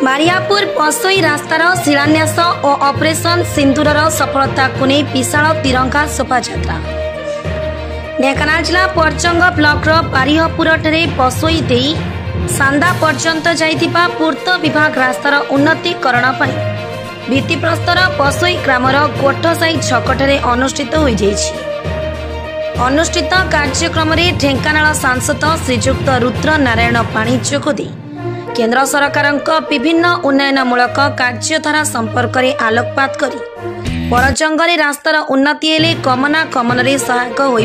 बारियापुर पसोई रास्तार शिलान्यास और ऑपरेशन सिंदूर सफलता को नहीं विशाल तिरंगा शोभायात्रा। ढेंकानाल जिला परचंग ब्लॉक बारियापुर पसोई दे सांदा पर्यंत जाइथिबा पूर्त विभाग रास्तार उन्नतीकरण भित्तिप्रस्तर पसोई ग्रामर गोठसाई छकटे अनुष्ठित हो अनुष्ठित कार्यक्रम में ढेंकानाल सांसद श्रीजुक्त रुद्र नारायण पाणी जोगदे केंद्र सरकार विभिन्न उन्नयनमूलक कार्यधारा संपर्क में आलोकपात करी परजंगले रास्तार उन्नति हेले गमनागमन में सहायक हो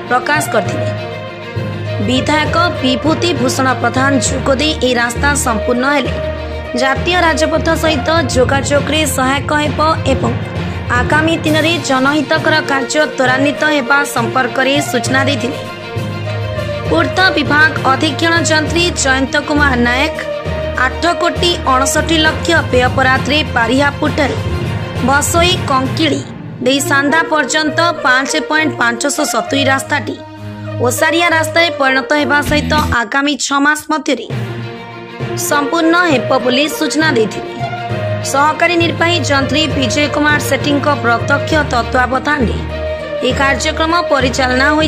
प्रकाश करथिले। विधायक विभूति भूषण प्रधान जोगदे ए रास्ता संपूर्ण हेले जातीय राजपथ सहित जोगाजोग में सहायक एवं आगामी दिन में जनहितकर कार्य त्वरान्वित होगा संपर्क में सूचना देथिले। पूर्त विभाग अधीक्षण जंत्री जयंत कुमार नायक 8,69,00,000 व्ययपराधे बारियापुर बसोई कंकिड़ी दे सांदा पर्यंत 5.570 रास्ताटी ओसारिया रास्ता परिणत होगा सहित आगामी 6 मास मध्य संपूर्ण हेब बोली सूचना देथिले। सहकारी निर्वाही जंत्री विजय कुमार सेठी प्रत्यक्ष तत्वावधान में कार्यक्रम परिचालना हो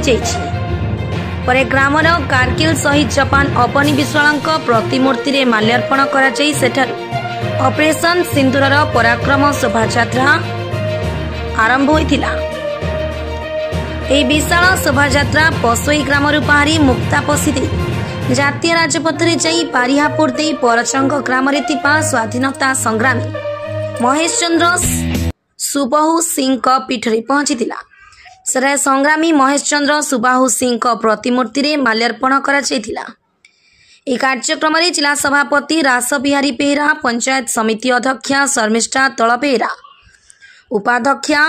पर ग्रामर कारगिल शहीद जवान अपनी विश्वाल प्रतिमूर्ति में माल्यार्पण कर ऑपरेशन सिंदूर पराक्रम शोभायात्रा आरंभ होइथिला। ए विशाल शोभायात्रा पसोई ग्राम बाहरी मुक्तापसी दे जातीय राजपथ में जाई बारियापुर दे परचंग ग्राम स्वाधीनता संग्रामी महेश चंद्र सुबाहु सिंह पीठ में पहुंचीला। सेरे संग्रामी महेश चंद्र सुबाहु सिंह प्रतिमूर्ति में माल्यार्पण कर कार्यक्रम में जिला सभापति रास बिहारी बेहरा, पंचायत समिति अध्यक्षा शर्मिष्ठा तल बेहरा, उपाध्यक्षा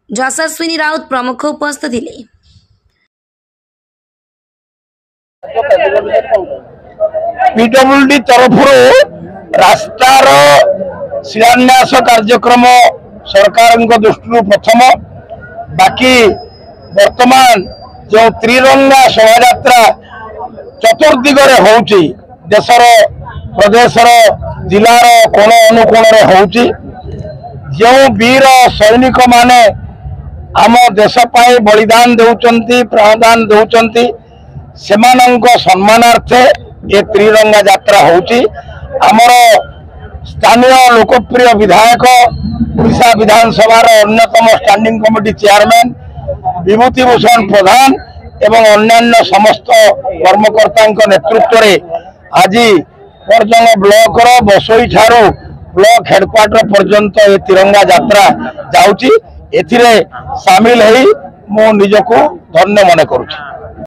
यशस्विनी राउत प्रमुख उपस्थित थे। पीडब्ल्यूडी तरफ रास्तार शिलान्यास कार्यक्रम सरकार दृष्टि प्रथम बाकी वर्तमान जो त्रिरंगा शोभायात्रा चतुर्दिगरे होउची देशर प्रदेशर जिलार कोण अनुकोण होउची जो वीर सैनिक माने आम देश पाई बलिदान देउचंती प्राणदान देउचंती सेमानंक सम्मानार्थे ये त्रिरंगा यात्रा होउची। आमर स्थानीय लोकप्रिय विधायक ओडिशा विधानसभा अन्यतम standing committee chairman Vibhuti Bhushan प्रधान एवं अन्यान्य समस्त कर्मकर्ता नेतृत्व में आज परजंग ब्लॉक बसोई ठारू ब्लॉक हेडक्वार्टर पर्यंत ये तिरंगा यात्रा जाउची। एथिरे शामिल होई मो निजको धन्य मन करूची।